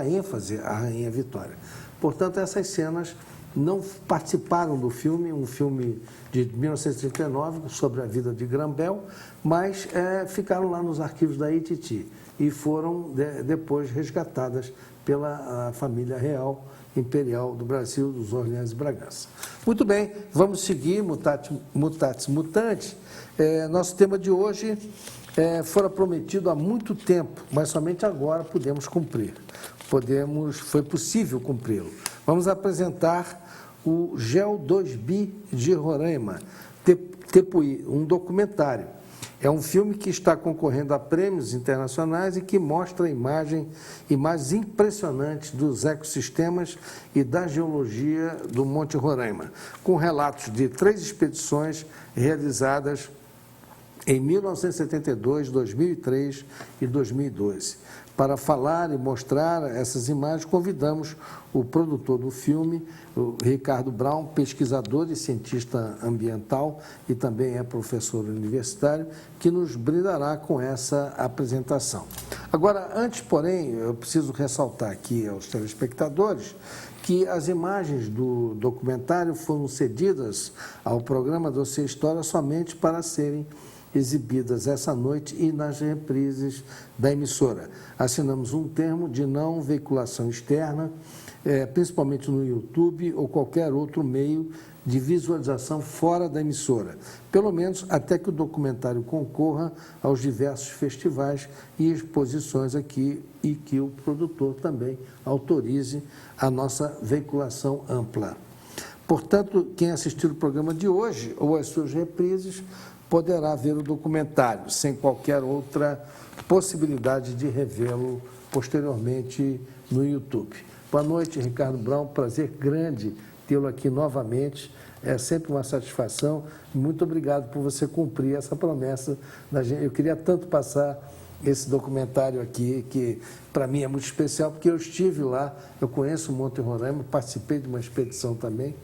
ênfase à Rainha Vitória. Portanto, essas cenas não participaram do filme, um filme de 1939 sobre a vida de Grambel, mas ficaram lá nos arquivos da ITT e foram depois resgatadas pela família real imperial do Brasil, dos Orleans e Bragança. Muito bem, vamos seguir, mutatis mutandis. Nosso tema de hoje fora prometido há muito tempo, mas somente agora podemos cumprir. Foi possível cumpri-lo. Vamos apresentar o GEO 2B de Roraima, Tepuí, um documentário. É um filme que está concorrendo a prêmios internacionais e que mostra imagens impressionantes dos ecossistemas e da geologia do Monte Roraima, com relatos de 3 expedições realizadas em 1972, 2003 e 2012. Para falar e mostrar essas imagens, convidamos o produtor do filme, o Ricardo Brown, pesquisador e cientista ambiental e também é professor universitário, que nos brindará com essa apresentação. Agora, antes, porém, eu preciso ressaltar aqui aos telespectadores que as imagens do documentário foram cedidas ao programa Dossiê História somente para serem exibidas essa noite e nas reprises da emissora. Assinamos um termo de não veiculação externa, principalmente no YouTube ou qualquer outro meio de visualização fora da emissora, pelo menos até que o documentário concorra aos diversos festivais e exposições aqui e que o produtor também autorize a nossa veiculação ampla. Portanto, quem assistir o programa de hoje ou as suas reprises poderá ver o documentário, sem qualquer outra possibilidade de revê-lo posteriormente no YouTube. Boa noite, Ricardo Brown, prazer grande tê-lo aqui novamente, é sempre uma satisfação. Muito obrigado por você cumprir essa promessa da gente. Eu queria tanto passar esse documentário aqui, que para mim é muito especial, porque eu estive lá, eu conheço o Monte Roraima, participei de uma expedição também,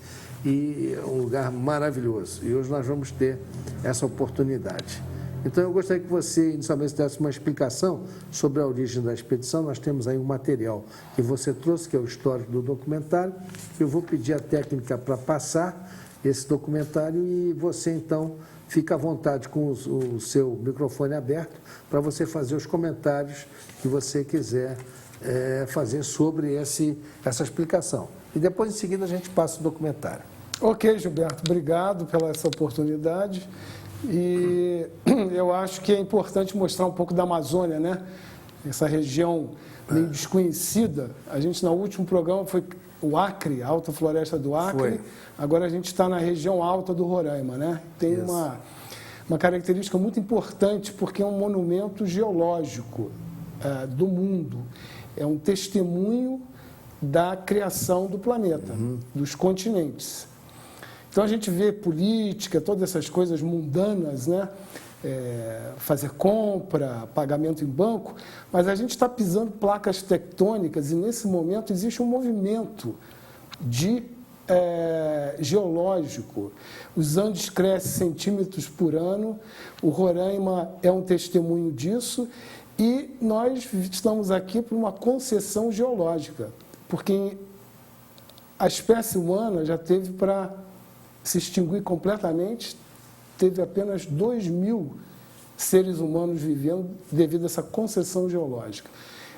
e é um lugar maravilhoso. E hoje nós vamos ter essa oportunidade. Então, eu gostaria que você, inicialmente, desse uma explicação sobre a origem da expedição. Nós temos aí um material que você trouxe, que é o histórico do documentário. Eu vou pedir a técnica para passar esse documentário e você, então, fica à vontade com o seu microfone aberto para você fazer os comentários que você quiser fazer sobre essa explicação. E depois, em seguida, a gente passa o documentário. Ok, Gilberto, obrigado pela essa oportunidade. E eu acho que é importante mostrar um pouco da Amazônia, né? Essa região meio desconhecida. A gente, no último programa, foi o Acre, a Alta Floresta do Acre. Foi. Agora a gente está na região alta do Roraima, né? Tem uma característica muito importante, porque é um monumento geológico do mundo. É um testemunho da criação do planeta, dos continentes. Então, a gente vê política, todas essas coisas mundanas, né? Fazer compra, pagamento em banco, mas a gente está pisando placas tectônicas e, nesse momento, existe um movimento geológico. Os Andes crescem centímetros por ano, o Roraima é um testemunho disso e nós estamos aqui por uma concessão geológica, porque a espécie humana já teve para se extinguir completamente, teve apenas 2.000 seres humanos vivendo devido a essa concessão geológica.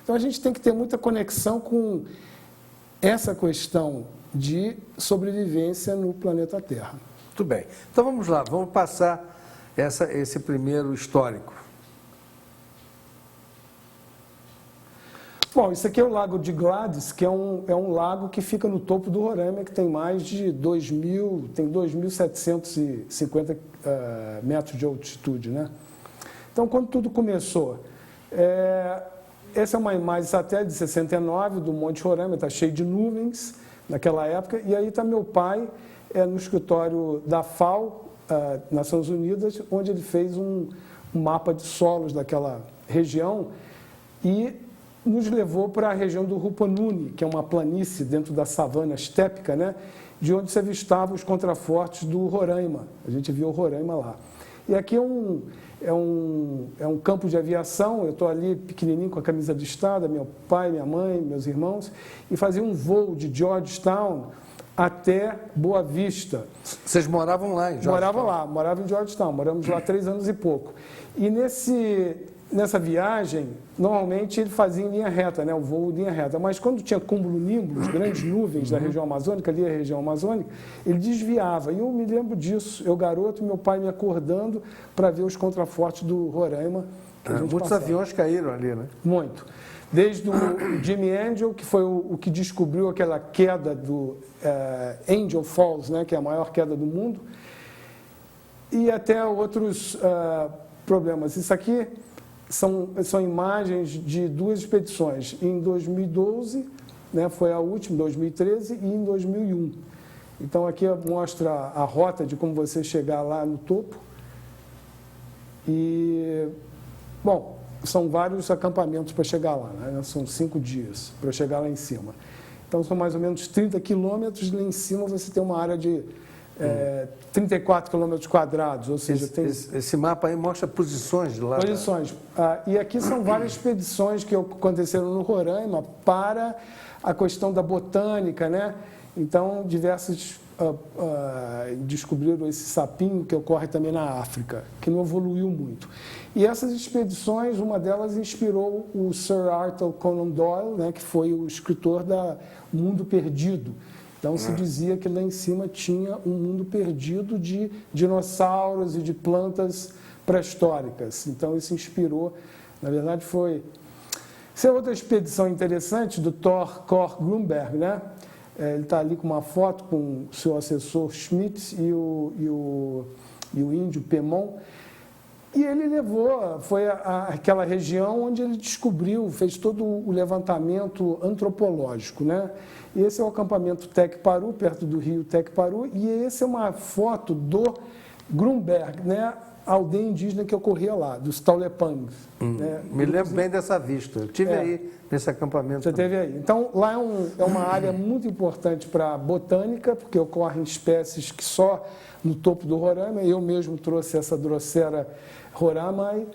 Então, a gente tem que ter muita conexão com essa questão de sobrevivência no planeta Terra. Muito bem. Então, vamos lá, vamos passar esse primeiro histórico. Bom, isso aqui é o Lago de Gladys, que é um lago que fica no topo do Roraima, que tem mais de 2.750 metros de altitude, né? Então, quando tudo começou, essa é uma imagem satélite de 69 do Monte Roraima, está cheio de nuvens naquela época, e aí está meu pai no escritório da FAO, Nações Unidas, onde ele fez um mapa de solos daquela região e nos levou para a região do Rupununi, que é uma planície dentro da savana estépica, né, de onde se avistavam os contrafortes do Roraima. A gente viu o Roraima lá. E aqui é um campo de aviação, eu estou ali pequenininho com a camisa do Estado, meu pai, minha mãe, meus irmãos, e fazia um voo de Georgetown até Boa Vista. Vocês moravam lá em Georgetown? Morava em Georgetown, moramos lá 3 anos e pouco. E nessa viagem, normalmente ele fazia em linha reta, né, o voo em linha reta, mas quando tinha cumulonimbus, grandes nuvens da região amazônica, ali é a região amazônica, ele desviava. E eu me lembro disso, eu garoto, meu pai me acordando para ver os contrafortes do Roraima. Muitos aviões caíram ali, né? Muito. Desde o Jimmy Angel, que foi o que descobriu aquela queda do Angel Falls, né, que é a maior queda do mundo, e até outros problemas. Isso aqui são imagens de 2 expedições. Em 2012, né, foi a última, 2013, e em 2001. Então aqui mostra a rota de como você chegar lá no topo. E, bom, são vários acampamentos para chegar lá, né? São 5 dias para chegar lá em cima. Então são mais ou menos 30 quilômetros, lá em cima você tem uma área de 34 quilômetros quadrados, ou seja... Esse mapa aí mostra posições de lá. Posições. E aqui são várias expedições que aconteceram no Roraima para a questão da botânica, né? Então, diversos descobriram esse sapinho que ocorre também na África, que não evoluiu muito. E essas expedições, uma delas inspirou o Sir Arthur Conan Doyle, né, que foi o escritor da Mundo Perdido. Então, se dizia que lá em cima tinha um mundo perdido de dinossauros e de plantas pré-históricas. Então, isso inspirou, na verdade, foi... Essa é outra expedição interessante do Thor Kor Grunberg, né? Ele está ali com uma foto com o seu assessor Schmitz e o índio Pemon. E ele foi àquela região onde ele descobriu, fez todo o levantamento antropológico, né? E esse é o acampamento Tecparu, perto do rio Tecparu, e essa é uma foto do Grunberg, né? A aldeia indígena que ocorria lá, dos Taulepangs. Né? Me lembro bem dessa vista, eu estive aí nesse acampamento. Você esteve aí. Então, lá é uma área muito importante para a botânica, porque ocorrem espécies que só no topo do Roraima, eu mesmo trouxe essa Drosera roramai,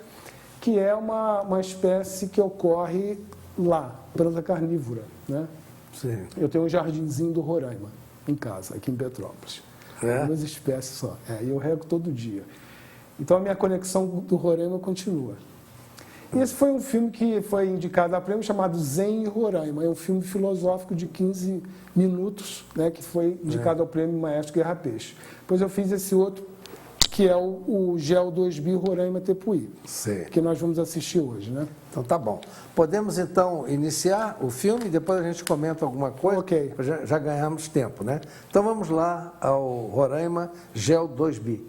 que é uma espécie que ocorre lá, planta carnívora, né? Sim. Eu tenho um jardinzinho do Roraima em casa, aqui em Petrópolis. 2 espécies só. E eu rego todo dia. Então a minha conexão do Roraima continua. E esse foi um filme que foi indicado a prêmio chamado Zen e Roraima. É um filme filosófico de 15 minutos, né, que foi indicado ao prêmio Maestro Guerra Peixe. Depois eu fiz esse outro, que é o GEO 2B Roraima Tepuí, que nós vamos assistir hoje, né? Então tá bom. Podemos então iniciar o filme e depois a gente comenta alguma coisa? Ok. Já ganhamos tempo, né? Então vamos lá ao Roraima GEO 2B.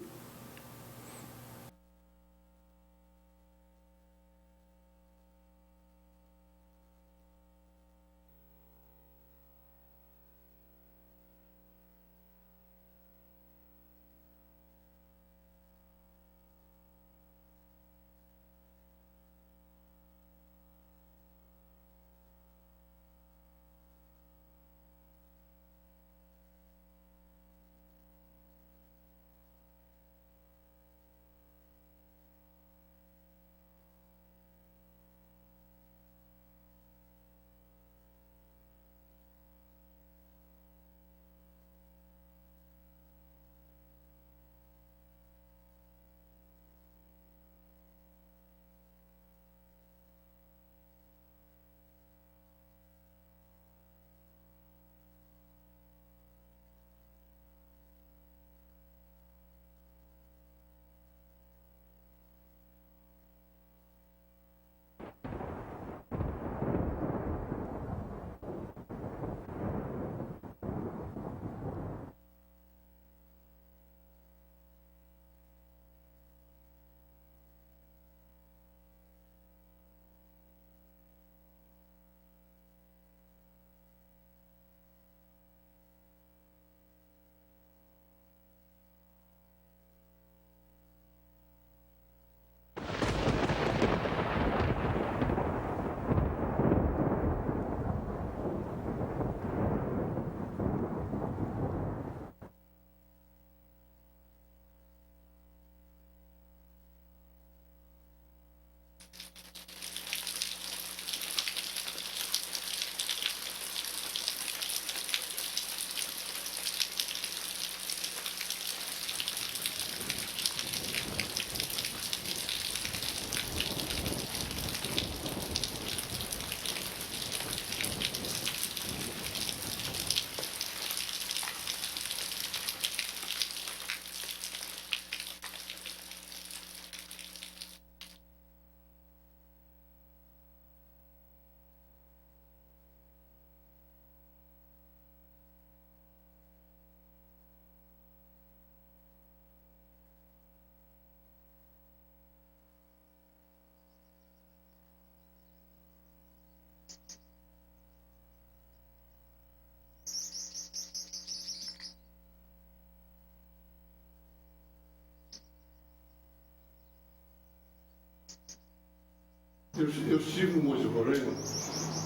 Eu estive no Monte Roraima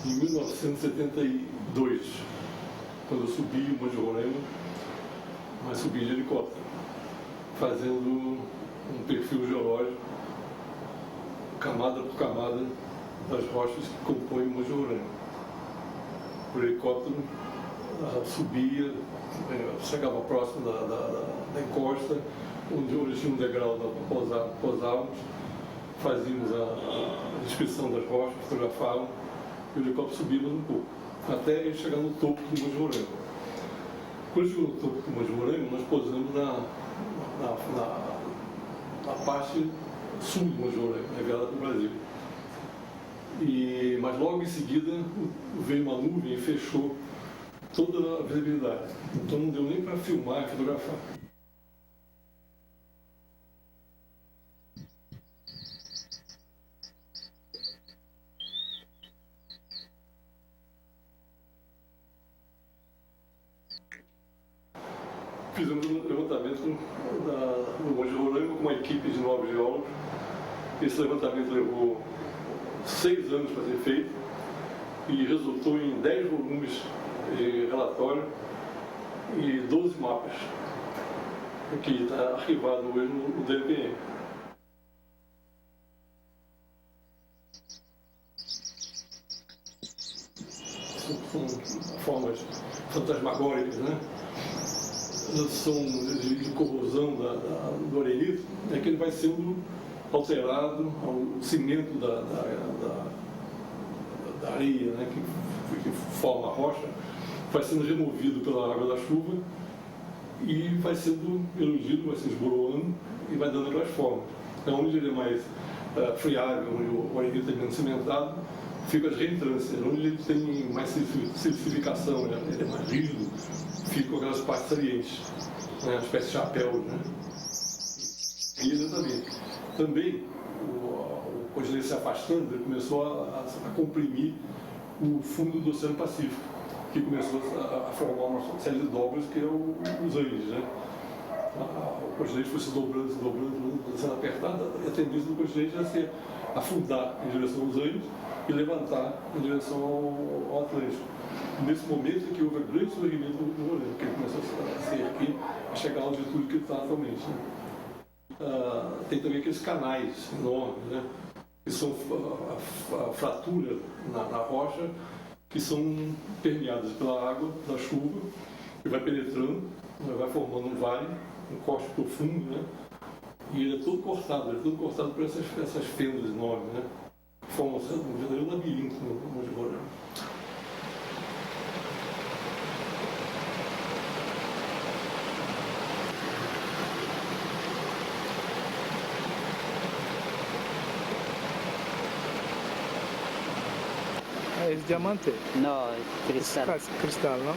em 1972, quando eu subi o Monte Roraima, mas subi de helicóptero, fazendo um perfil geológico, camada por camada, das rochas que compõem o Monte Roraima. O helicóptero subia, chegava próximo da encosta, onde tinha um degrau para pousarmos, fazíamos a descrição das rochas, fotografávamos, e o helicóptero subia um pouco, até ele chegar no topo do Monte Roraima. Quando chegou no topo do Monte Roraima, nós pousamos na parte sul do Monte Roraima, enviada para o Brasil. Mas logo em seguida veio uma nuvem e fechou toda a visibilidade. Então não deu nem para filmar e fotografar. Fizemos um levantamento no Monte Roraima com uma equipe de 9 geólogos. Esse levantamento levou 6 anos para ser feito e resultou em 10 volumes de relatório e 12 mapas, que está arquivado hoje no DNPM. São formas fantasmagóricas, né? São de corrosão do arenito, é que ele vai sendo alterado, o cimento da areia, né, que forma a rocha, vai sendo removido pela água da chuva e vai sendo eludido, vai se esboroando e vai dando aquelas formas. Então, onde ele é mais friável, onde o arenito é menos cimentado, ficam as reentrâncias. Onde ele tem mais silicificação, né, ele é mais rígido, ficam aquelas partes salientes, né, uma espécie de chapéu, né? E exatamente. Também, o continente se afastando, ele começou a comprimir o fundo do Oceano Pacífico, que começou a formar uma série de dobras, que é os Andes, né? O continente foi se dobrando, sendo apertado, e a tendência do continente é se afundar em direção aos Andes e levantar em direção ao Atlântico. Nesse momento é que houve um grande surgimento do Roraima, que ele começou a ser aqui, a chegar à altitude que ele está atualmente, né? Tem também aqueles canais enormes, né, que são a fratura na rocha, que são permeadas pela água da chuva, que vai penetrando, vai formando um vale, um corte profundo, né, e ele é todo cortado por essas fendas enormes, né, que formam um verdadeiro labirinto no Monte Roraima. Es diamante. No, cristal. Es cristal, ¿no?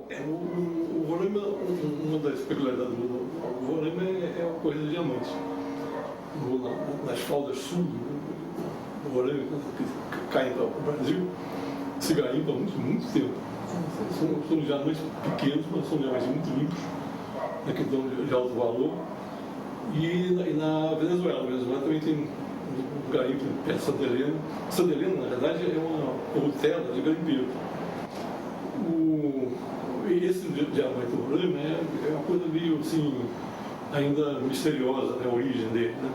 O Roraima, uma das peculiaridades do Roraima é a corrida de diamantes. Nas faldas sul do Roraima, que caem para o Brasil, se garimpa há muito tempo. São diamantes pequenos, mas são diamantes muito limpos, né, que dão de alto valor. E na Venezuela também tem um garimpo perto de Santa Helena. Santa Helena, na verdade, é uma corrutela de garimpeiro. Esse diamante do Roraima é uma coisa meio assim, ainda misteriosa, né, a origem dele, né?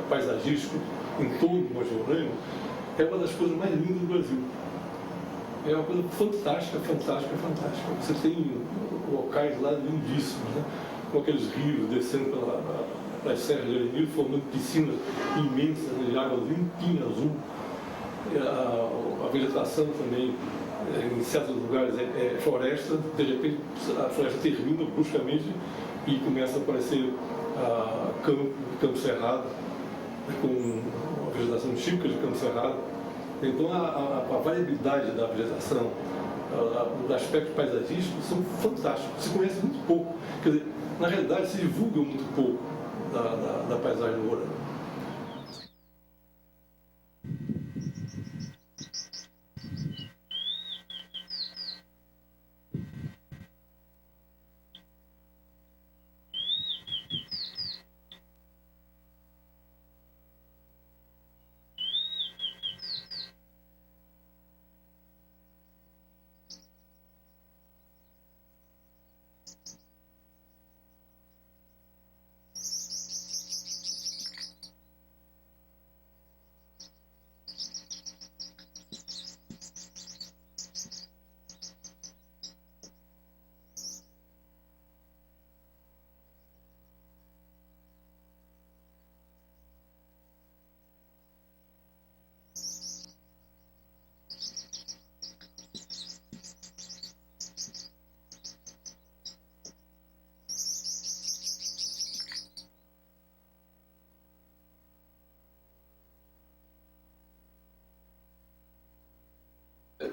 Paisagístico em torno do Monte Roraima é uma das coisas mais lindas do Brasil. é uma coisa fantástica, fantástica, fantástica. Você tem locais lá lindíssimos, né? Com aqueles rios descendo pelas serras de Eremil, formando piscinas imensas, né? De água limpinha, azul. A vegetação também, em certos lugares, é floresta. De repente, a floresta termina bruscamente e começa a aparecer campo cerrado, com a vegetação típica de campo cerrado. Então, a variabilidade da vegetação, os aspectos paisagísticos são fantásticos. Se conhece muito pouco. Quer dizer, na realidade, se divulga muito pouco da paisagem do Roraima.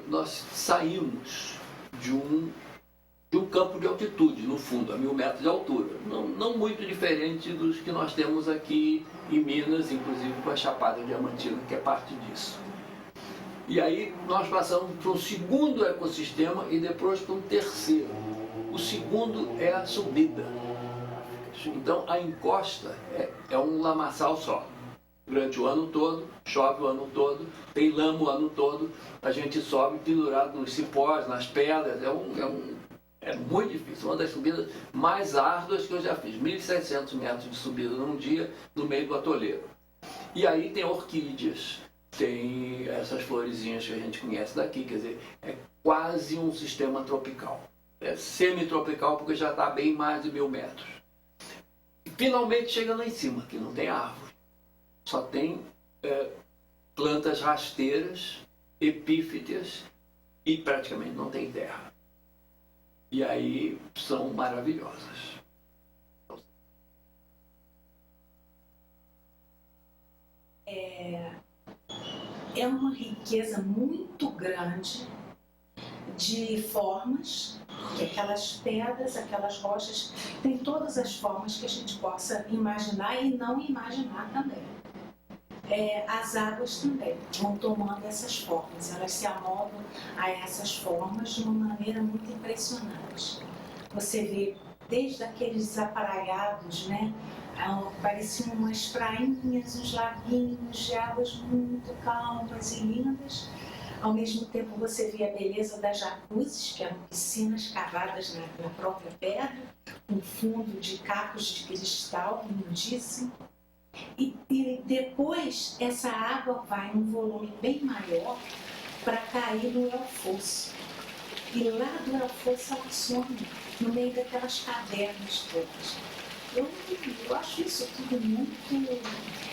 Nós saímos de um campo de altitude, no fundo, a 1000 metros de altura. Não muito diferente dos que nós temos aqui em Minas, inclusive com a Chapada Diamantina, que é parte disso. E aí nós passamos para um segundo ecossistema e depois para um terceiro. O segundo é a subida. Então a encosta é um lamaçal só. Durante o ano todo, chove o ano todo, tem lama o ano todo, a gente sobe pendurado nos cipós, nas pedras, é muito difícil, uma das subidas mais árduas que eu já fiz, 1.700 metros de subida num dia, no meio do atoleiro. E aí tem orquídeas, tem essas florezinhas que a gente conhece daqui, quer dizer, é quase um sistema tropical. É semi-tropical porque já está bem mais de 1000 metros. E finalmente chega lá em cima, que não tem árvore. Só tem plantas rasteiras, epífitas e praticamente não tem terra. E aí são maravilhosas. É uma riqueza muito grande de formas, que aquelas pedras, aquelas rochas, tem todas as formas que a gente possa imaginar e não imaginar também. As águas também vão tomando essas formas, elas se amoldam a essas formas de uma maneira muito impressionante. Você vê desde aqueles aparaiados, né? Pareciam umas prainhas, uns laguinhos de águas muito calmas e lindas. Ao mesmo tempo você vê a beleza das jacuzzis, que eram piscinas cavadas na própria pedra, com fundo de cacos de cristal lindíssimo. E depois essa água vai num volume bem maior para cair no El Fosso. E lá do El Fosso ela some no meio daquelas cavernas todas. Eu acho isso tudo muito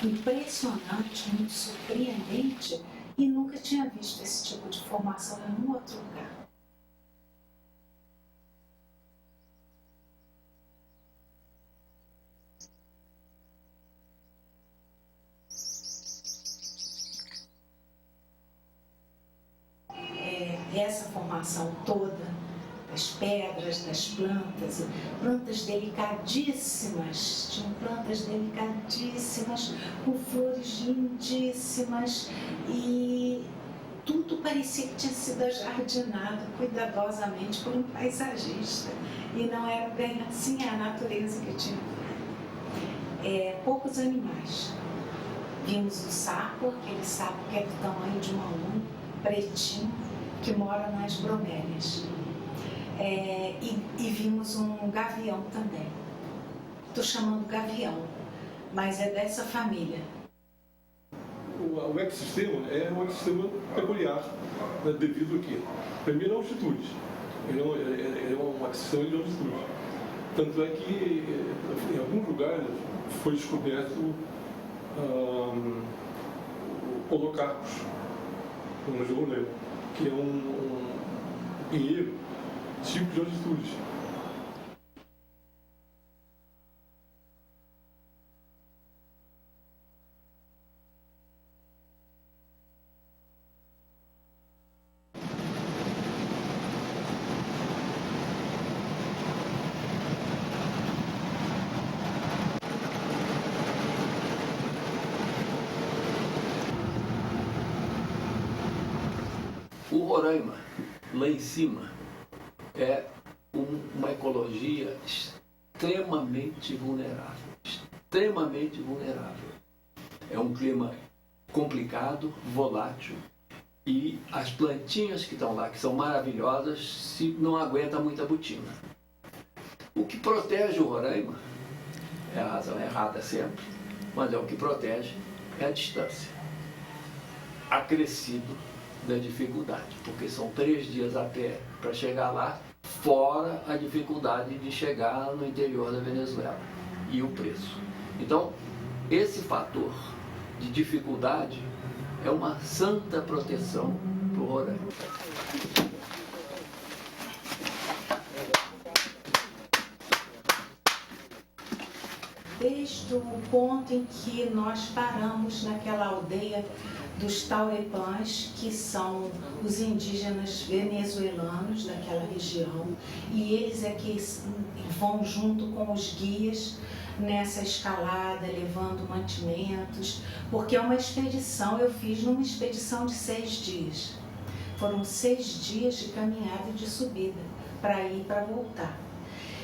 impressionante, muito surpreendente e nunca tinha visto esse tipo de formação em nenhum outro lugar. Essa formação toda, das pedras, das plantas delicadíssimas, tinham plantas delicadíssimas, com flores lindíssimas e tudo parecia que tinha sido ajardinado cuidadosamente por um paisagista e não era bem assim a natureza que tinha. Poucos animais. Vimos o sapo, aquele sapo que é do tamanho de uma unha, pretinho, que mora nas bromélias. E vimos um gavião também. Estou chamando gavião, mas é dessa família. o ecossistema é um ecossistema peculiar, né, devido a quê? Primeiro, a altitude. Ele é um ecossistema de altitude. Tanto é que, em alguns lugares, foi descoberto o Holocarpus, no Jornal, que é um pinheiro tipo de altitude. O Roraima, lá em cima, é uma ecologia extremamente vulnerável. Extremamente vulnerável. É um clima complicado, volátil, e as plantinhas que estão lá, que são maravilhosas, não aguentam muita botina. O que protege o Roraima, é a razão errada sempre, mas é o que protege, é a distância. Acrescido da dificuldade, porque são 3 dias a pé para chegar lá, fora a dificuldade de chegar no interior da Venezuela e o preço. Então, esse fator de dificuldade é uma santa proteção para o Roraima. Desde o ponto em que nós paramos naquela aldeia dos Taurepãs, que são os indígenas venezuelanos daquela região, e eles é que vão junto com os guias nessa escalada, levando mantimentos, porque é uma expedição, eu fiz numa expedição de 6 dias. Foram 6 dias de caminhada e de subida, para ir e para voltar.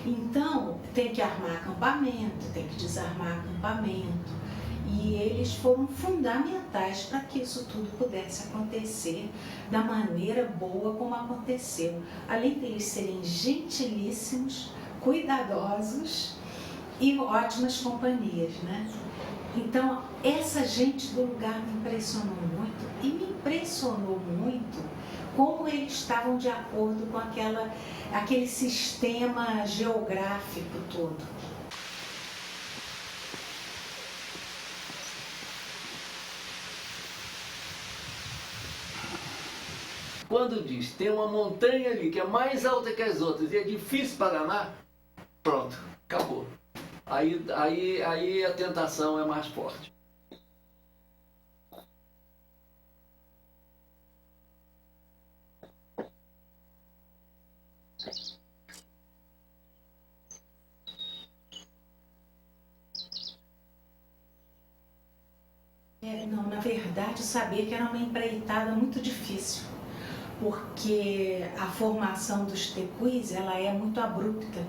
Então, tem que armar acampamento, tem que desarmar acampamento, e eles foram fundamentais para que isso tudo pudesse acontecer da maneira boa como aconteceu. Além de eles serem gentilíssimos, cuidadosos e ótimas companhias, né? Então, essa gente do lugar me impressionou muito, e me impressionou muito como eles estavam de acordo com aquele sistema geográfico todo. Quando diz, tem uma montanha ali que é mais alta que as outras e é difícil para andar, pronto, acabou. Aí a tentação é mais forte. Não, na verdade, eu sabia que era uma empreitada muito difícil, porque a formação dos tecuis, ela é muito abrupta.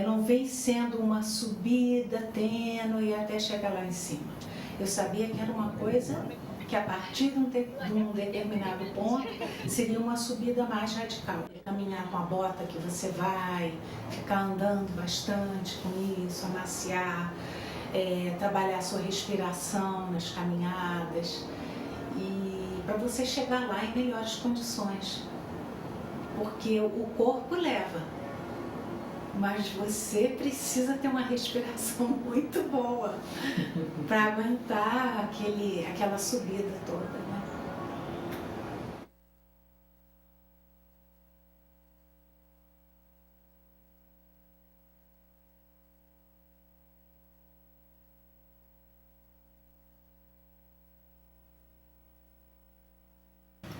Não vem sendo uma subida tênue até chegar lá em cima. Eu sabia que era uma coisa que a partir de um determinado ponto seria uma subida mais radical. Caminhar com a bota que você vai, ficar andando bastante com isso, amaciar, trabalhar a sua respiração nas caminhadas, e para você chegar lá em melhores condições, porque o corpo leva, mas você precisa ter uma respiração muito boa para aguentar aquela subida toda, né?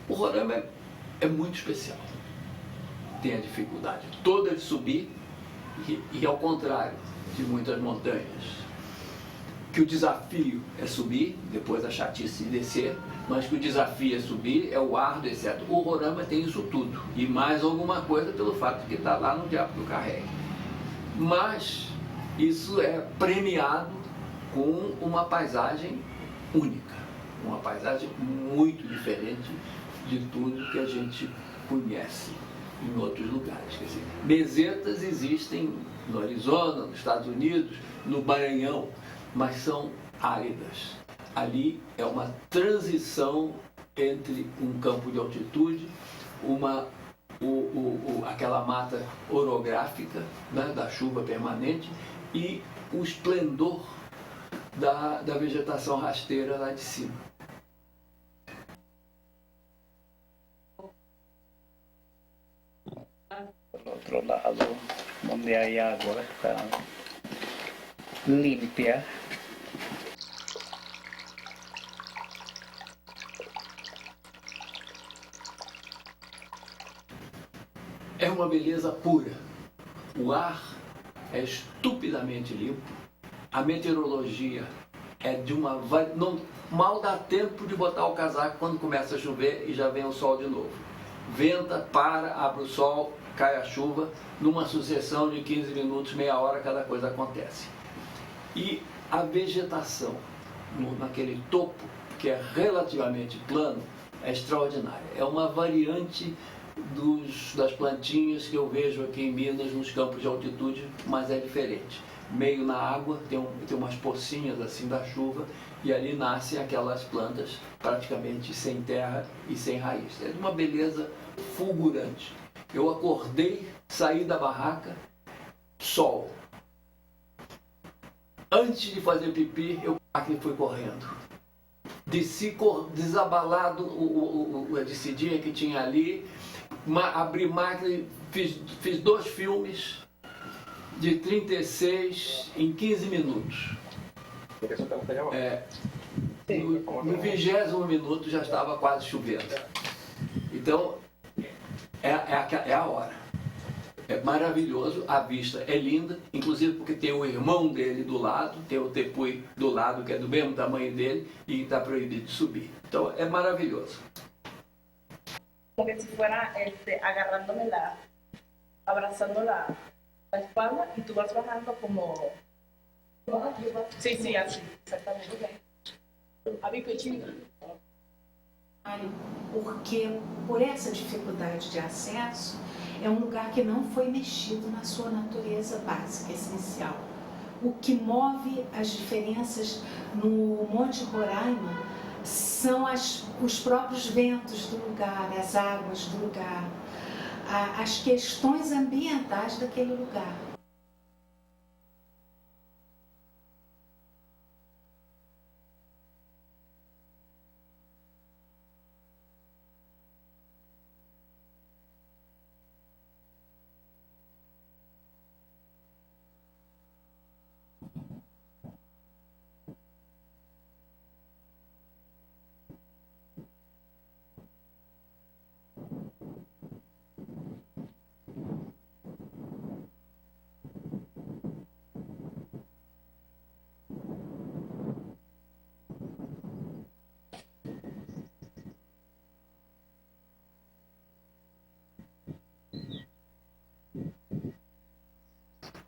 O Roraima é muito especial. Tem a dificuldade toda de subir e ao contrário de muitas montanhas, que o desafio é subir, depois a chatice de descer, mas que o desafio é subir, é o árduo, etc. O Roraima tem isso tudo, e mais alguma coisa pelo fato de que está lá no Diabo do Carregue. Mas isso é premiado com uma paisagem única, uma paisagem muito diferente de tudo que a gente conhece em outros lugares. Quer dizer, mesetas existem no Arizona, nos Estados Unidos, no Maranhão, mas são áridas. Ali é uma transição entre um campo de altitude, aquela mata orográfica, né, da chuva permanente, e o esplendor da vegetação rasteira lá de cima. Por otro lado, donde hay agua está limpia. É uma beleza pura. O ar é estupidamente limpo. A meteorologia é de uma... Não, mal dá tempo de botar o casaco quando começa a chover e já vem o sol de novo. Venta, para, abre o sol, cai a chuva, numa sucessão de 15 minutos, meia hora, cada coisa acontece. E a vegetação naquele topo, que é relativamente plano, é extraordinária. É uma variante das plantinhas que eu vejo aqui em Minas, nos campos de altitude, mas é diferente. Meio na água, tem umas pocinhas assim da chuva, e ali nascem aquelas plantas praticamente sem terra e sem raiz. É de uma beleza fulgurante. Eu acordei, saí da barraca, sol. Antes de fazer pipi, eu aqui fui correndo. Desci desabalado a descidinha que tinha ali, abri máquina, fiz 2 filmes de 36 em 15 minutos. No 20º minuto já estava quase chovendo. Então, é a hora. É maravilhoso, a vista é linda, inclusive porque tem o irmão dele do lado, tem o Tepuy do lado, que é do mesmo tamanho dele, e está proibido de subir. Então, é maravilhoso. Como se fuera agarrándome abrazando la espalda y tú vas bajando como... Sí, sí, así, exactamente. Porque por essa dificuldade de acesso, é um lugar que não foi mexido na sua natureza básica, essencial. O que move as diferenças no Monte Roraima são os próprios ventos do lugar, as águas do lugar, as questões ambientais daquele lugar.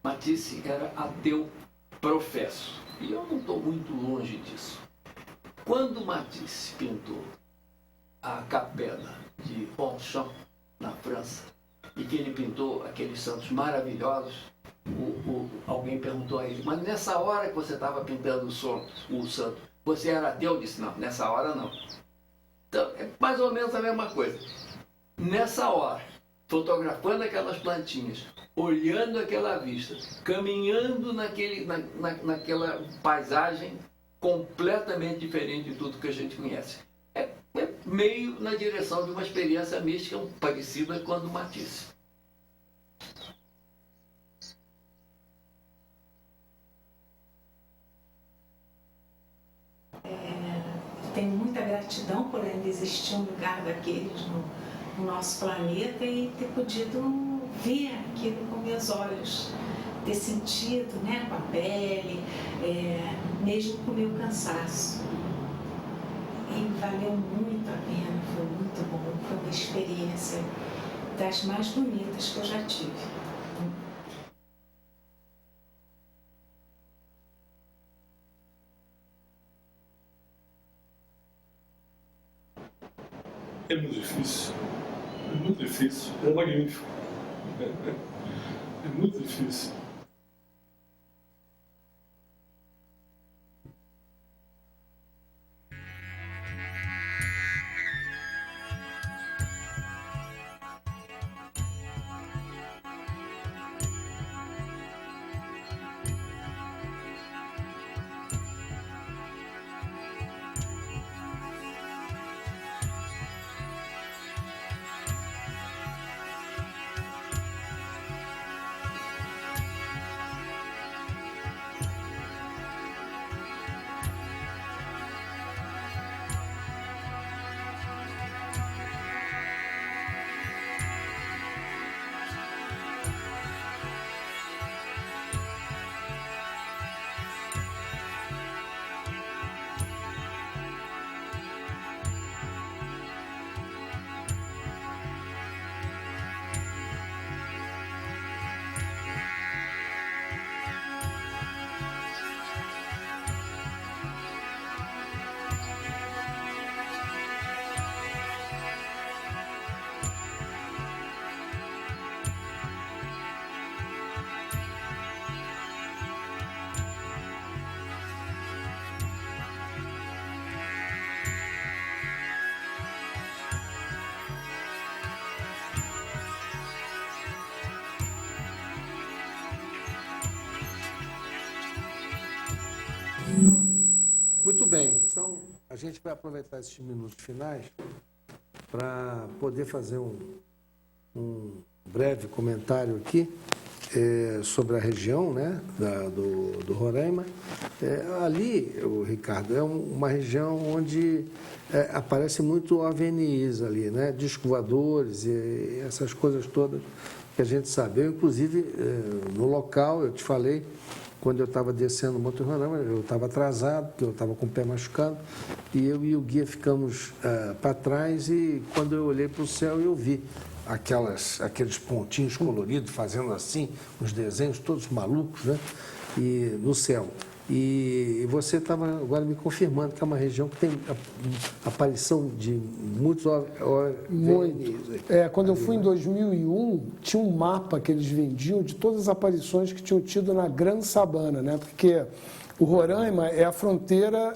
Matisse era ateu professo, e eu não estou muito longe disso. Quando Matisse pintou a capela de Longchamp, na França, e que ele pintou aqueles santos maravilhosos, alguém perguntou a ele, mas nessa hora que você estava pintando o santo, você era ateu? Eu disse, não, nessa hora não. Então, é mais ou menos a mesma coisa. Nessa hora, fotografando aquelas plantinhas, olhando aquela vista, caminhando naquela paisagem completamente diferente de tudo que a gente conhece. É meio na direção de uma experiência mística parecida com a do Matisse. Tenho muita gratidão por ainda existir um lugar daqueles no nosso planeta e ter podido ver aquilo com meus olhos, ter sentido, né, com a pele, mesmo com o meu cansaço. E valeu muito a pena, foi muito bom, foi uma experiência das mais bonitas que eu já tive. É muito difícil. É muito difícil. É magnífico. É muito difícil. Muito bem, então a gente vai aproveitar esses minutos finais para poder fazer um breve comentário aqui sobre a região, né, do Roraima. Ali, Ricardo, é uma região onde aparece muito OVNIs ali, né, disco voadores e essas coisas todas que a gente sabe. Eu, inclusive, no local, eu te falei, quando eu estava descendo o Monte Roraima, eu estava atrasado, porque eu estava com o pé machucado, e eu e o guia ficamos para trás, e quando eu olhei para o céu, eu vi aqueles pontinhos coloridos, fazendo assim, uns desenhos todos malucos, né? E no céu. E você estava agora me confirmando que é uma região que tem aparição de muitos OVNIs. Quando eu fui em 2001, tinha um mapa que eles vendiam de todas as aparições que tinham tido na Gran Sabana, né? Porque o Roraima é a fronteira,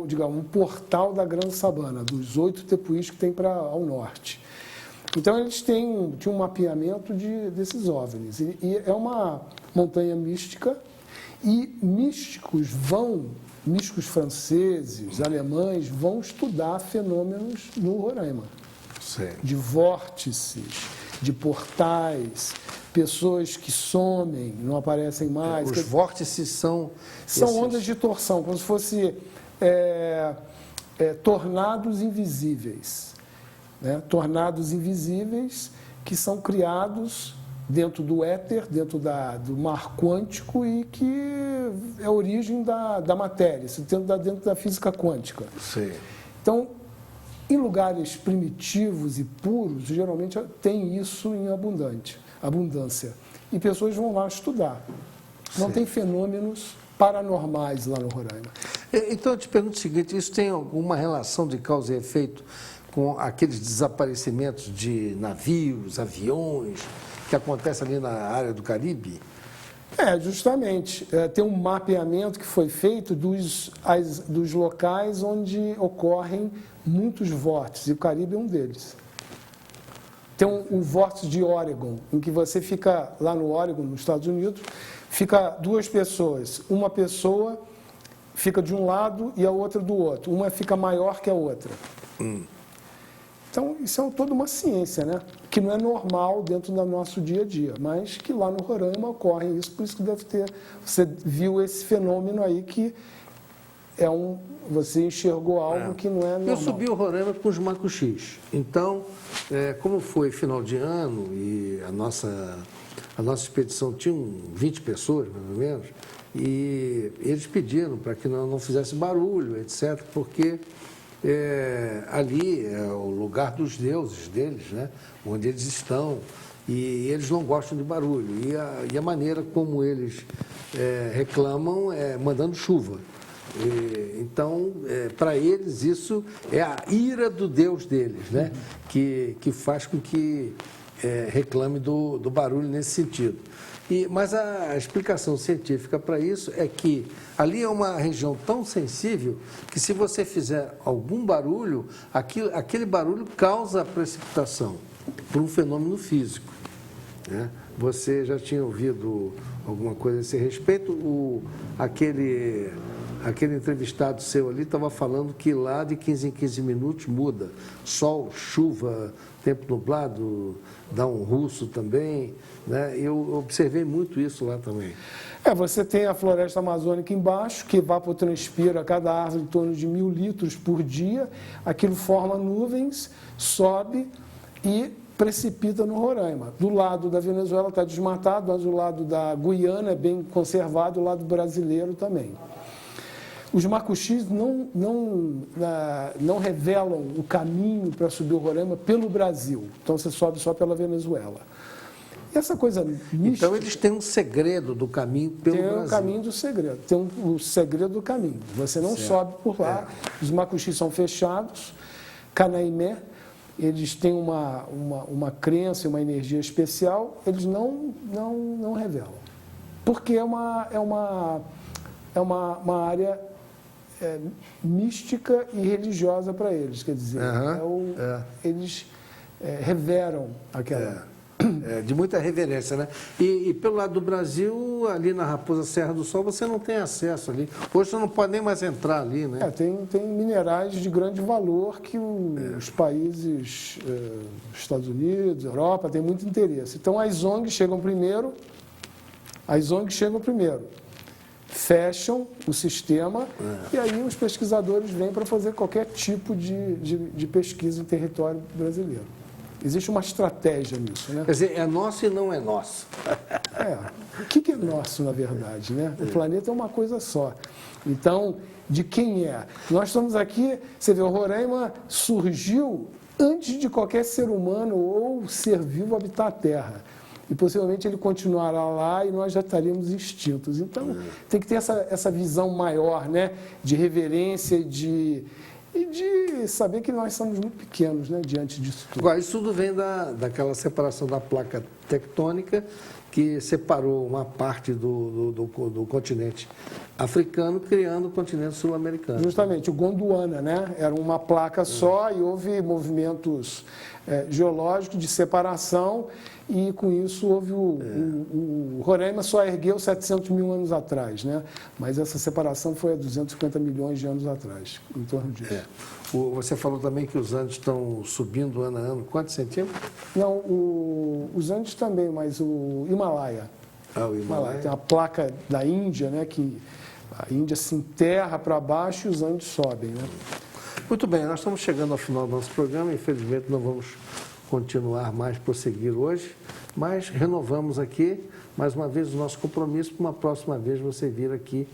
digamos, um portal da Gran Sabana, dos 8 tepuís que tem ao norte. Então, eles tinham um mapeamento desses OVNIs. E é uma montanha mística, e místicos franceses, alemães, vão estudar fenômenos no Roraima. Certo. De vórtices, de portais, pessoas que somem, não aparecem mais. Os vórtices são ondas de torção, como se fosse tornados invisíveis. Né? Tornados invisíveis que são criados dentro do éter, dentro do mar quântico, e que é a origem da matéria, dentro da física quântica. Sim. Então, em lugares primitivos e puros, geralmente tem isso em abundância. E pessoas vão lá estudar. Não tem fenômenos paranormais lá no Roraima. Então, eu te pergunto o seguinte, isso tem alguma relação de causa e efeito com aqueles desaparecimentos de navios, aviões, que acontece ali na área do Caribe? Justamente. Tem um mapeamento que foi feito dos locais onde ocorrem muitos vórtices, e o Caribe é um deles. Tem um vórtice de Oregon, em que você fica lá no Oregon, nos Estados Unidos, fica 2 pessoas. Uma pessoa fica de um lado e a outra do outro. Uma fica maior que a outra. Então, isso é toda uma ciência, né? Que não é normal dentro do nosso dia a dia, mas que lá no Roraima ocorre isso, por isso que deve ter... Você viu esse fenômeno aí que você enxergou algo que não é normal. Eu subi o Roraima com os macuxis. Então, como foi final de ano e a nossa expedição tinha 20 pessoas, mais ou menos, e eles pediram para que não fizesse barulho, etc., porque... ali é o lugar dos deuses deles, né? Onde eles estão, e eles não gostam de barulho. E a maneira como eles reclamam é mandando chuva. Então, para eles, isso é a ira do Deus deles, né? Que faz com que reclame do barulho nesse sentido. Mas a explicação científica para isso é que ali é uma região tão sensível que, se você fizer algum barulho, aquele barulho causa precipitação por um fenômeno físico, né? Você já tinha ouvido alguma coisa a esse respeito? Aquele entrevistado seu ali estava falando que lá de 15 em 15 minutos muda. Sol, chuva, tempo nublado, dá um russo também, né? Eu observei muito isso lá também. Você tem a floresta amazônica embaixo, que evapotranspira cada árvore em torno de 1.000 litros por dia. Aquilo forma nuvens, sobe e precipita no Roraima. Do lado da Venezuela está desmatado, mas do lado da Guiana é bem conservado, do lado brasileiro também. Os macuxis não revelam o caminho para subir o Roraima pelo Brasil. Então, você sobe só pela Venezuela. E essa coisa mística... Então, eles têm um segredo do caminho pelo Brasil. Tem o caminho do segredo. Tem o segredo do caminho. Você não sobe por lá. Os macuxis são fechados. Canaimé, eles têm uma crença, uma energia especial. Eles não revelam. Porque é uma área... mística e religiosa para eles, quer dizer, eles reveram aquela... de muita reverência, né? E pelo lado do Brasil, ali na Raposa Serra do Sol, você não tem acesso ali. Hoje você não pode nem mais entrar ali, né? Tem minerais de grande valor que os países, Estados Unidos, Europa, têm muito interesse. Então, as ONGs chegam primeiro, fecham o sistema e aí os pesquisadores vêm para fazer qualquer tipo de pesquisa em território brasileiro. Existe uma estratégia nisso, né? Quer dizer, é nosso e não é nosso. O que é nosso, na verdade, né? O planeta é uma coisa só. Então, de quem é? Nós estamos aqui, você vê, o Roraima surgiu antes de qualquer ser humano ou ser vivo habitar a Terra. E possivelmente ele continuará lá e nós já estaríamos extintos. Então, tem que ter essa visão maior, né? De reverência e de saber que nós somos muito pequenos, né? Diante disso tudo. Agora, isso tudo vem daquela separação da placa tectônica que separou uma parte do continente africano, criando o continente sul-americano. Justamente, o Gondwana, né? Era uma placa só e houve movimentos geológicos de separação e com isso houve o Roraima só ergueu 700 mil anos atrás, né? Mas essa separação foi há 250 milhões de anos atrás, em torno disso. Você falou também que os Andes estão subindo ano a ano. Quantos centímetros? Não, os Andes também, mas o Himalaia. O Himalaia. Tem a placa da Índia, né? Que a Índia se enterra para baixo e os Andes sobem, né? Muito bem, nós estamos chegando ao final do nosso programa. Infelizmente, não vamos continuar mais, prosseguir hoje, mas renovamos aqui, mais uma vez, o nosso compromisso para uma próxima vez você vir aqui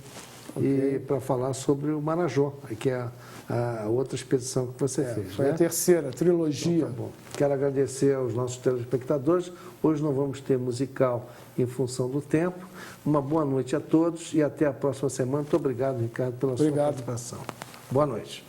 e para falar sobre o Marajó, que é a outra expedição que você fez. Foi né? a terceira trilogia. Então, tá bom. Quero agradecer aos nossos telespectadores. Hoje não vamos ter musical em função do tempo. Uma boa noite a todos e até a próxima semana. Muito obrigado, Ricardo, pela sua participação. Boa noite.